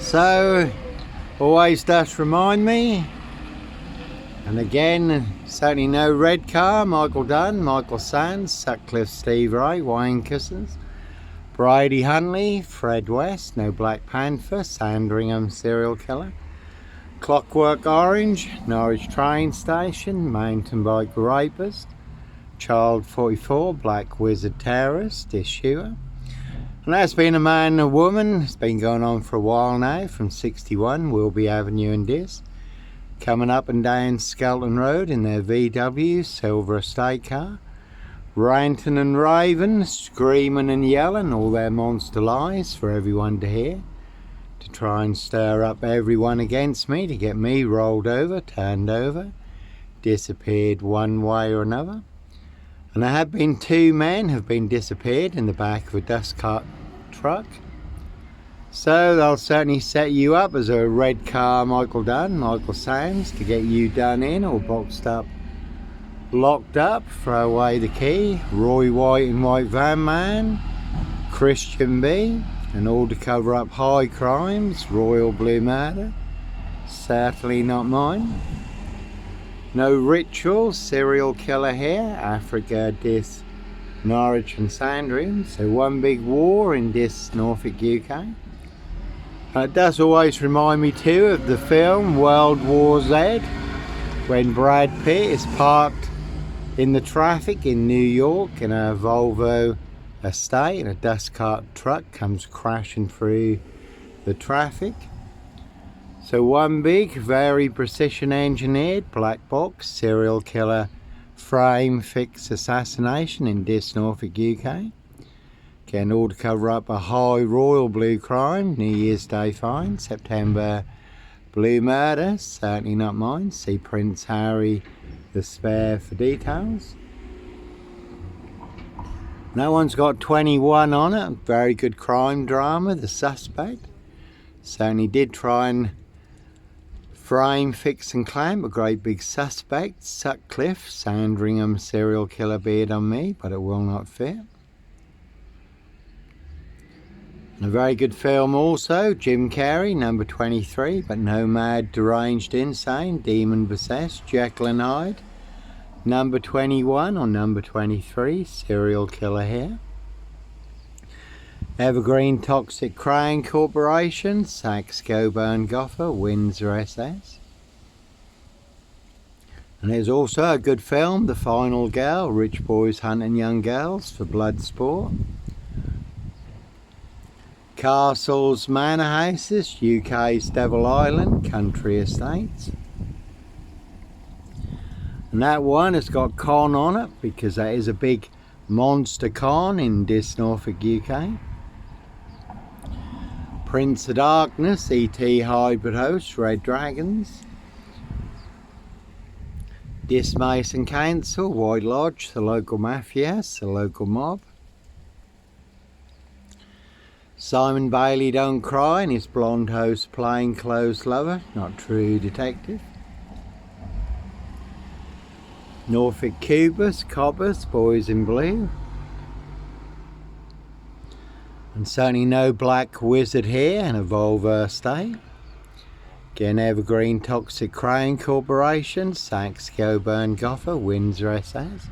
So, always does remind me. And again, certainly no red car. Michael Dunn, Michael Sands, Sutcliffe, Steve Wright, Wayne Cousins, Brady Huntley, Fred West, no Black Panther, Sandringham serial killer, Clockwork Orange, Norwich train station, mountain bike rapist, Child 44, Black Wizard terrorist, issuer. And that's been a man and a woman. It's been going on for a while now, from 61 Wilby Avenue in Dis, coming up and down Skelton Road in their VW silver estate car, ranting and raving, screaming and yelling all their monster lies for everyone to hear, to try and stir up everyone against me, to get me rolled over, turned over, disappeared one way or another. And there have been two men have been disappeared in the back of a dust cart truck. So they'll certainly set you up as a red car Michael Dunn, Michael Sands, to get you done in or boxed up, locked up, throw away the key, Roy White and White Van Man, Christian B, and all to cover up high crimes, royal blue murder, certainly not mine. No ritual, serial killer here, Africa, Dis, Norwich and Sandringham. So one big war in Dis, Norfolk, UK. It does always remind me too of the film World War Z, when Brad Pitt is parked in the traffic in New York in a Volvo estate, and a dust cart truck comes crashing through the traffic. So one big, very precision engineered black box serial killer frame fix assassination in Dis, Norfolk, UK. Again, all to cover up a high royal blue crime, New Year's Day fine, September blue murder, certainly not mine. See Prince Harry the Spare for details. No one's got 21 on it, very good crime drama, The Suspect. Certainly did try and frame, fix and clamp a great big suspect, Sutcliffe, Sandringham serial killer beard on me, but it will not fit. A very good film also, Jim Carrey, number 23, but no mad, deranged, insane, demon possessed, Jekyll and Hyde, number 21 or number 23, serial killer here. Evergreen Toxic Crane Corporation, Saxe Coburn Gopher, Windsor SS. And there's also a good film, The Final Girl, Rich Boys Hunting Young Girls for Blood Sport. Castles, Manor Houses, UK's Devil Island, Country Estates. And that one has got con on it, because that is a big monster con in Dis, Norfolk, UK. Prince of Darkness, E.T. Hybrid Host, Red Dragons. Dis Mason Council, White Lodge, the local mafias, the local mob. Simon Bailey Don't Cry and his blonde host plainclothes lover, not true detective. Norfolk Cubus, Cobbers, Boys in Blue. And certainly no Black Wizard here in a Volvo estate. Again, Evergreen Toxic Crane Corporation, Saxe Coburn Gopher, Windsor SS.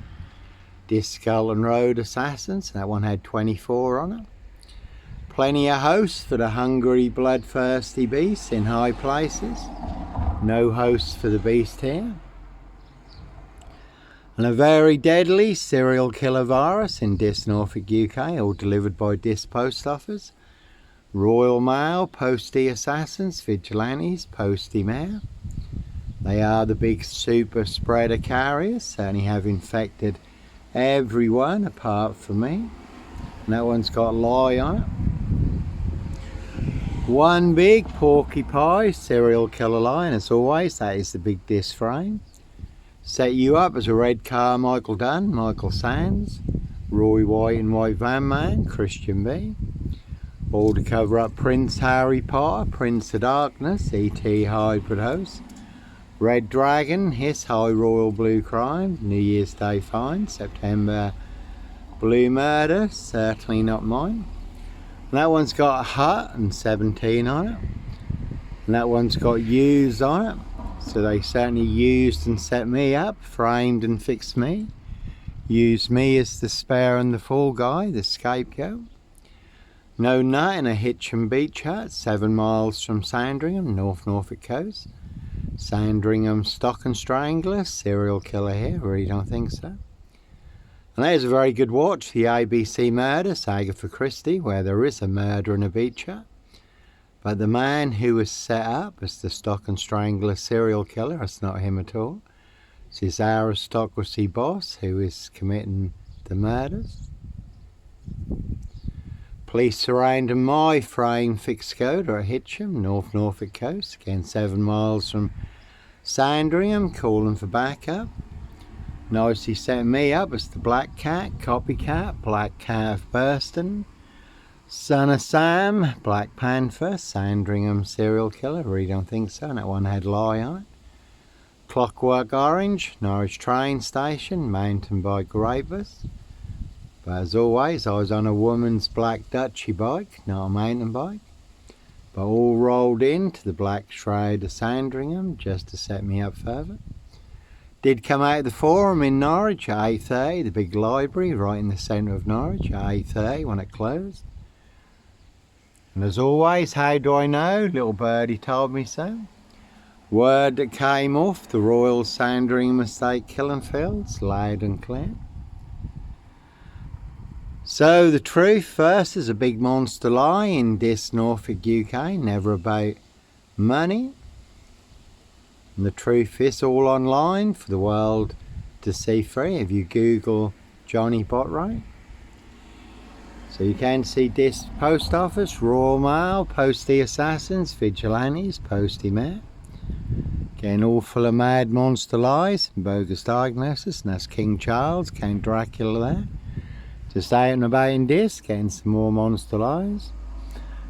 Dis Skelton Road Assassins, that one had 24 on it. Plenty of hosts for the hungry, bloodthirsty beasts in high places. No hosts for the beast here. And a very deadly serial killer virus in Dis, Norfolk, UK, all delivered by Dis Post Office. Royal Mail, Postie Assassins, Vigilantes, Postie Mail. They are the big super spreader carriers, certainly have infected everyone apart from me. And that one's got a lie on it. One big porcupine serial killer lie, and as always, that is the big Dis frame. Set you up as a red car Michael Dunn, Michael Sands, Roy White and White Van Man, Christian B. All to cover up Prince Harry Potter, Prince of Darkness, E.T. Hybrid Host, Red Dragon, Hiss High Royal Blue Crime, New Year's Day Fine, September Blue Murder, certainly not mine. And that one's got a hut and 17 on it. And that one's got used on it. So they certainly used and set me up, framed and fixed me. Used me as the spare and the fall guy, the scapegoat. No nut in a Hitchin beach hut, 7 miles from Sandringham, North Norfolk coast. Sandringham stock and strangler, serial killer here, really don't think so. And there's a very good watch, the ABC Murders, Agatha Christie, where there is a murder in a beach hut. But the man who was set up as the stock and strangler serial killer, it's not him at all. It's his aristocracy boss who is committing the murders. Police surrounding my frame fixed Skoda at Hitchin, North Norfolk coast, again 7 miles from Sandringham, calling for backup. Nicely setting me up as the Black Cat, copycat, Black Cat of Burston. Son of Sam, Black Panther, Sandringham serial killer, really don't think so, and that one had lie on it. Clockwork Orange, Norwich train station, mountain bike rapist. But as always, I was on a woman's black Dutchy bike, not a mountain bike. But all rolled into the black shroud of Sandringham just to set me up further. Did come out of the forum in Norwich at 8:30, the big library right in the centre of Norwich at 8:30 when it closed. And as always, how do I know? Little birdie told me so. Word that came off the Royal Sandringham Estate killing fields, loud and clear. So the truth first is a big monster lie in this Norfolk UK, never about money. And the truth is all online for the world to see free if you Google Johnny Botwright. So you can see this post office, Royal Mail, Postie Assassins, Vigilantes, Postie Mayor. Again, all full of mad monster lies and bogus diagnosis, and that's King Charles, Count Dracula there. Just out and about in this, getting some more monster lies.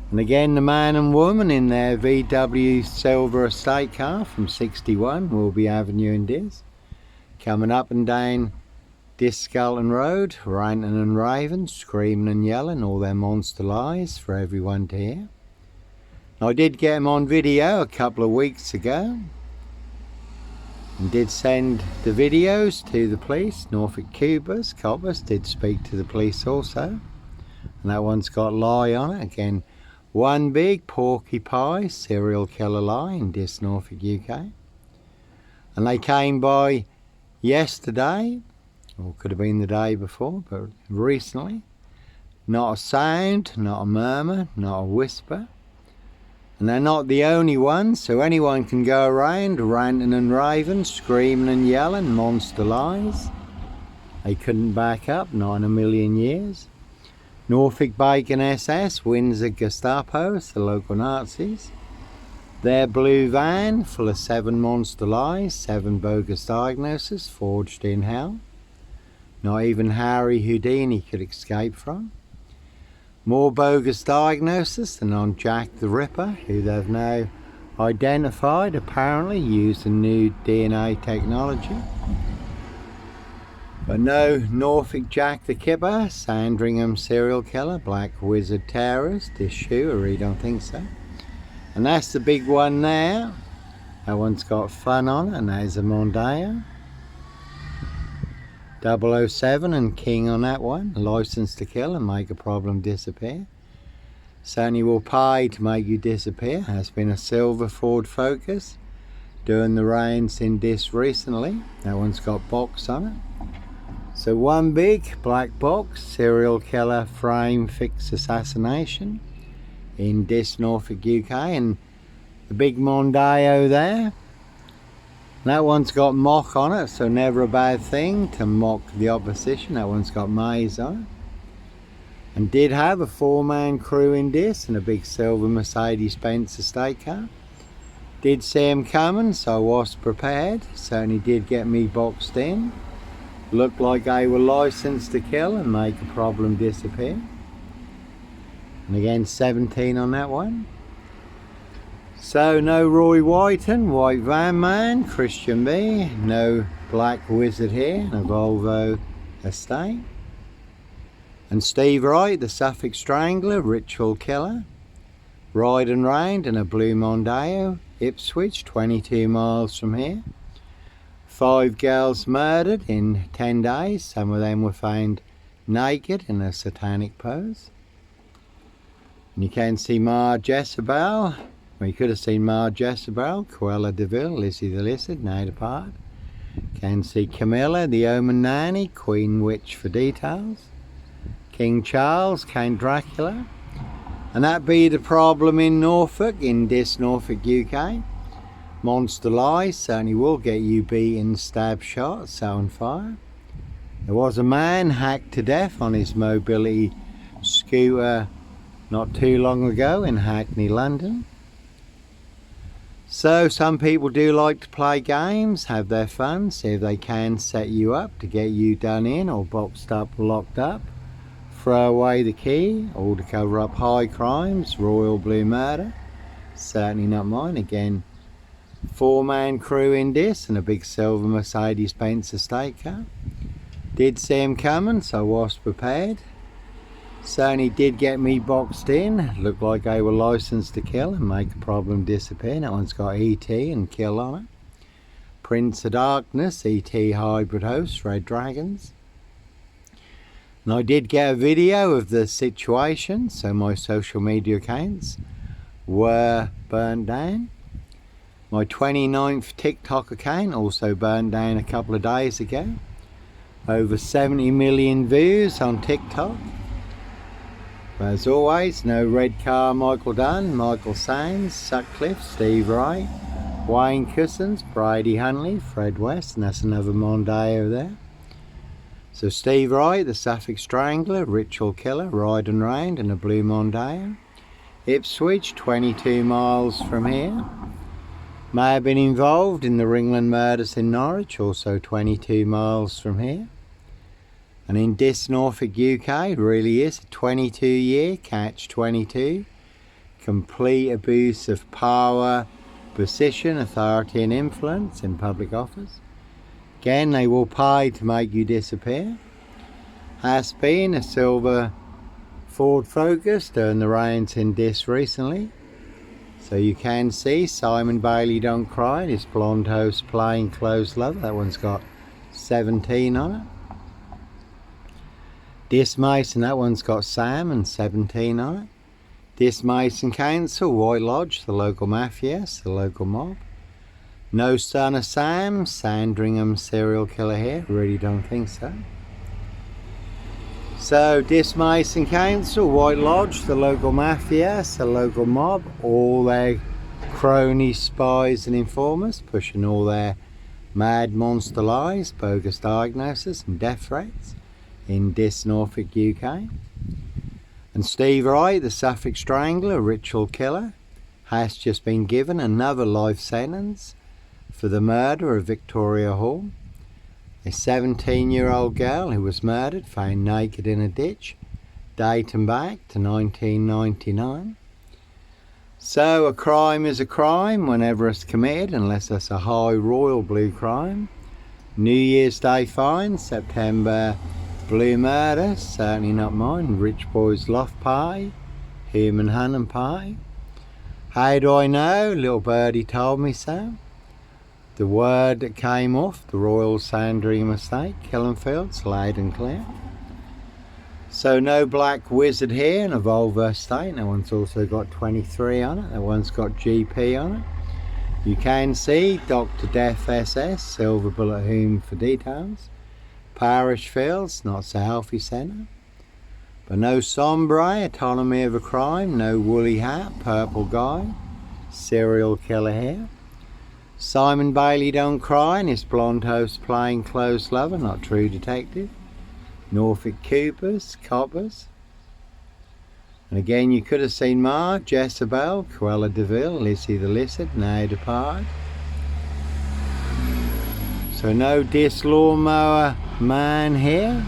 And again, the man and woman in their VW silver estate car from 61 Wilby Avenue in this. Coming up and down this Skelton Road, ranting and raving, screaming and yelling all their monster lies for everyone to hear. I did get them on video a couple of weeks ago and did send the videos to the police. Norfolk coppers did speak to the police also, and that one's got lie on it. Again, one big porky pie serial killer lie in this Norfolk UK. And they came by yesterday, or could have been the day before, but recently. Not a sound, not a murmur, not a whisper. And they're not the only ones, so anyone can go around ranting and raving, screaming and yelling monster lies. They couldn't back up, not in a million years. Norfolk Bacon SS, Windsor Gestapos, the local Nazis. Their blue van full of 7 monster lies, 7 bogus diagnoses forged in hell. Not even Harry Houdini could escape from. More bogus diagnosis than on Jack the Ripper, who they've now identified, apparently using new DNA technology. But no Norfolk Jack the Kipper, Sandringham serial killer, black wizard terrorist, issue, I really don't think so. And that's the big one there. That one's got fun on it, and there's a Mondeo. 007 and King on that one, licensed to kill and make a problem disappear. Certainly will pay to make you disappear. Has been a silver Ford Focus doing the rounds in this recently. That one's got box on it. So one big black box, serial killer frame fix assassination in this Norfolk UK, and the big Mondeo there. That one's got mock on it, so never a bad thing to mock the opposition. That one's got maize on it. And did have a 4-man crew in this and a big silver Mercedes-Benz estate car. Did see him coming, so I was prepared. Certainly did get me boxed in. Looked like they were licensed to kill and make a problem disappear. And again, 17 on that one. So no Roy Whiten, White Van Man, Christian B, no Black Wizard here, a Volvo estate. And Steve Wright, the Suffolk Strangler, Ritual Killer. Ride and Round in a blue Mondeo, Ipswich, 22 miles from here. 5 girls murdered in 10 days. Some of them were found naked in a satanic pose. And you can see Ma Jezebel. Well, you could have seen Ma Jezebel, Cruella de Vil, Lizzie the Lizard, now apart. Can see Camilla, the Omen Nanny, Queen Witch for details. King Charles, Count Dracula. And that be the problem in Norfolk, in this Norfolk, UK. Monster lies certainly will get you beaten, stabbed, shot, set on fire. There was a man hacked to death on his mobility scooter not too long ago in Hackney, London. So some people do like to play games, have their fun, see if they can set you up to get you done in or boxed up, locked up. Throw away the key, all to cover up high crimes, royal blue murder. Certainly not mine. Again, 4-man crew in this and a big silver Mercedes-Benz estate car. Did see him coming, so was prepared. Certainly did get me boxed in. Looked like they were licensed to kill and make a problem disappear. That one's got ET and kill on it. Prince of Darkness, ET hybrid host, Red Dragons. And I did get a video of the situation, so my social media accounts were burnt down. My 29th TikTok account also burned down a couple of days ago. Over 70 million views on TikTok. But as always, no red car Michael Dunn, Michael Sands, Sutcliffe, Steve Wright, Wayne Cousins, Brady Hunley, Fred West, and that's another Mondeo there. So Steve Wright, the Suffolk Strangler, Ritual Killer, Ride and Round in a blue Mondeo. Ipswich, 22 miles from here. May have been involved in the Ringland murders in Norwich, also 22 miles from here. And in this Norfolk, UK, really is a 22-year catch-22. Complete abuse of power, position, authority and influence in public office. Again, they will pay to make you disappear. Has been a silver Ford Focus doing the rounds in this recently. So you can see Simon Bailey Don't Cry, this blonde host plain clothes lover. That one's got 17 on it. This Mason, that one's got Sam and 17 on it. This Mason Council, White Lodge, the local mafia, the local mob. No Son of Sam, Sandringham serial killer here. Really don't think so. So this Mason Council, White Lodge, the local mafia, the local mob, all their cronies, spies and informers, pushing all their mad monster lies, bogus diagnosis and death threats in this Norfolk, UK. And Steve Wright, the Suffolk Strangler, Ritual Killer, has just been given another life sentence for the murder of Victoria Hall, a 17-year-old girl who was murdered, found naked in a ditch, dating back to 1999. So a crime is a crime whenever it's committed, unless it's a high royal blue crime. New Year's Day fine, September blue murder, certainly not mine. Rich Boys Loft Pie, Human Hunting Pie. How do I know? Little birdie told me so. The word that came off the Royal Sandringham estate, Killenfields, loud and clear. So no black wizard here in a Volvo estate. That one's also got 23 on it. That one's got GP on it. You can see Dr. Death SS, Silver Bullet Hume for details. Parish Fields, not so healthy centre. But no sombre, autonomy of a crime, no woolly hat, purple guy, serial killer here. Simon Bailey Don't Cry and his blonde host plain clothes lover, not true detective. Norfolk Coopers, Coppers. And again you could have seen Ma, Jezebel, Cruella de Vil, Lizzie the Lizard, now departed. So no dis lawnmower man here.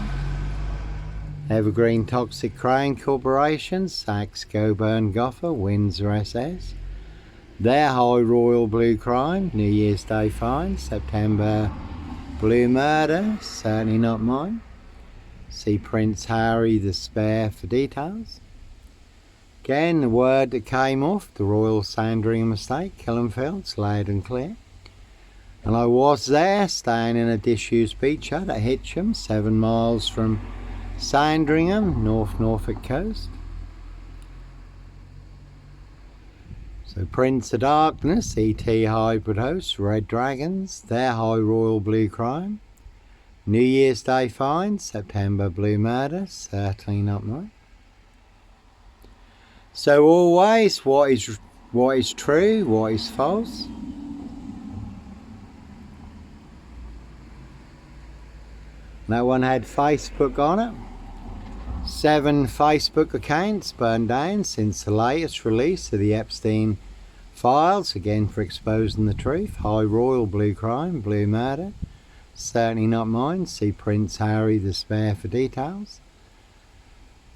Evergreen Toxic Crane Corporation, Saks, Goburn, Goffer, Windsor SS. Their high royal blue crime, New Year's Day fine, September blue murder, certainly not mine. See Prince Harry the Spare for details. Again, the word that came off the Royal Sandringham estate, Killenfields, loud and clear. And I was there, staying in a disused beach hut at Hitcham, 7 miles from Sandringham, Norfolk coast. So Prince of Darkness, ET hybrid hosts, Red Dragons, their High Royal Blue Crime. New Year's Day find, September Blue Murder, certainly not mine. So always, what is true, what is false? No one had Facebook on it. 7 Facebook accounts burned down since the latest release of the Epstein files, again for exposing the truth. High Royal Blue Crime, Blue Murder, certainly not mine. See Prince Harry the Spare for details.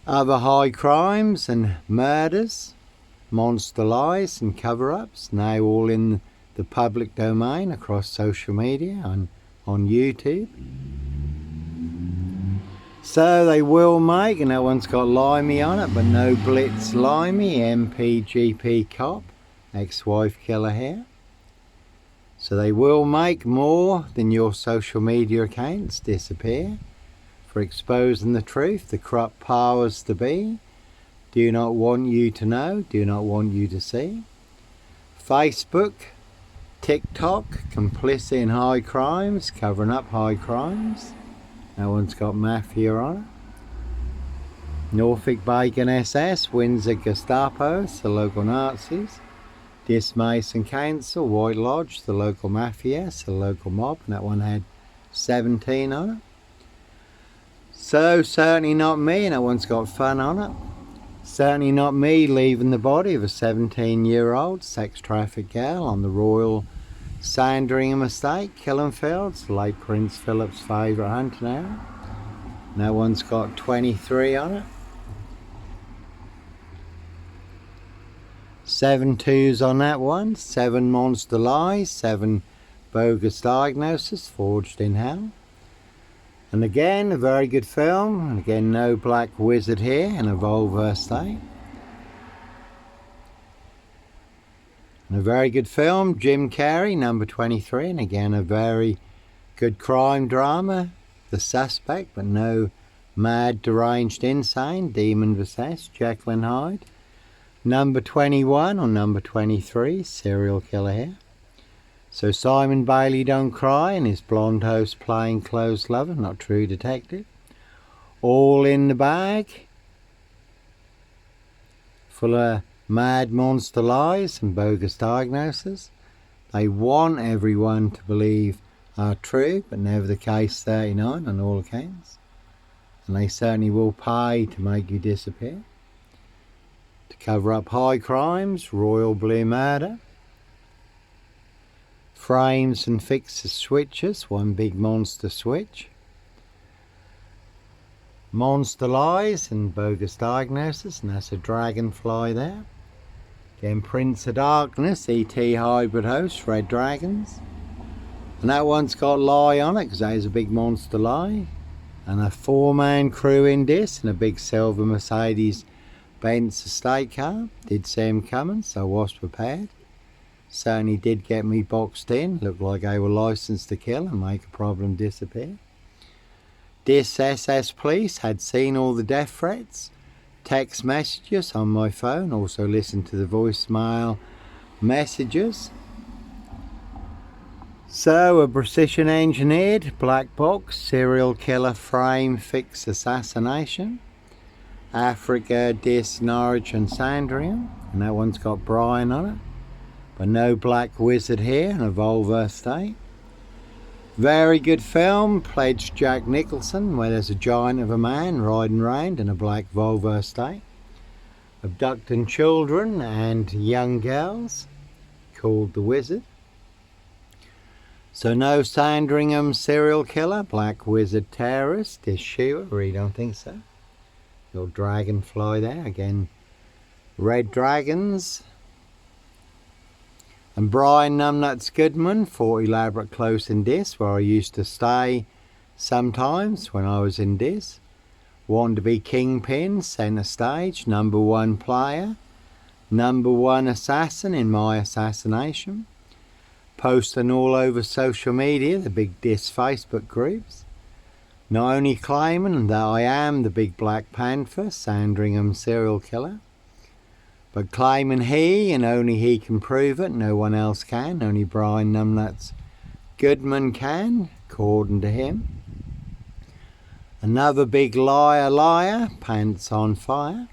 Other high crimes and murders, monster lies and cover-ups, now all in the public domain across social media and on YouTube. So they will make, and that one's got Limey on it, but no Blitz Limey, MPGP cop, ex-wife killer here. So they will make more than your social media accounts disappear for exposing the truth. The corrupt powers to be do not want you to know, do not want you to see. Facebook, TikTok, complicit in high crimes, covering up high crimes. That one's got mafia on it. Norfolk Bacon SS, Windsor Gestapos, the local Nazis. Dismason Council, White Lodge, the local mafia, the local mob, and that one had 17 on it. So certainly not me, and that one's got fun on it. Certainly not me leaving the body of a 17-year-old sex trafficked girl on the Royal Sandringham estate, Killenfields, late Prince Philip's favourite hunting area. And that one's got 23 on it. 7 2s on that one, 7 monster lies, 7 bogus diagnoses forged in hell. And again, a very good film. And again, no black wizard here in a Volvo estate. And a very good film, Jim Carrey, number 23. And again, a very good crime drama, The Suspect, but no mad, deranged, insane, demon-possessed, Jekyll and Hyde. Number 21 or number 23, serial killer here. So Simon Bailey Don't Cry and his blonde host plain clothes lover, not true detective. All in the bag. Full of mad monster lies and bogus diagnoses. They want everyone to believe are true, but never the case 39 on all accounts. And they certainly will pay to make you disappear. To cover up high crimes, Royal Blue Murder. Frames and fixes switches, one big monster switch. Monster lies and bogus diagnosis, and that's a dragonfly there. Again, Prince of Darkness, ET hybrid host, Red Dragons. And that one's got lie on it, because that is a big monster lie. And a 4-man crew in this, and a big silver Mercedes Benz estate car. Did see him coming, so I was prepared. Certainly did get me boxed in. Looked like they were licensed to kill and make a problem disappear. This SS police had seen all the death threats, text messages on my phone, also listened to the voicemail messages. So a precision engineered black box serial killer frame fix assassination. Africa, Dis, Norwich and Sandringham, and that one's got Brian on it, but no black wizard here in a Volvo estate. Very good film, pledged Jack Nicholson, where there's a giant of a man riding round in a black Volvo estate, abducting children and young girls, called The Wizard. So no Sandringham serial killer, black wizard terrorist, is shooter, I really don't think so. Your dragonfly there, again, Red Dragons. And Brian Numbnuts Goodman, Fort Elaborate Close in Dis, where I used to stay sometimes when I was in Dis. wanting to be kingpin, centre stage, #1 player, #1 assassin in my assassination, posting all over social media, the big diss Facebook groups, not only claiming that I am the big Black Panther, Sandringham serial killer, but claiming he and only he can prove it, no one else can, only Brian Numbnuts Goodman can, according to him. Another big liar, pants on fire.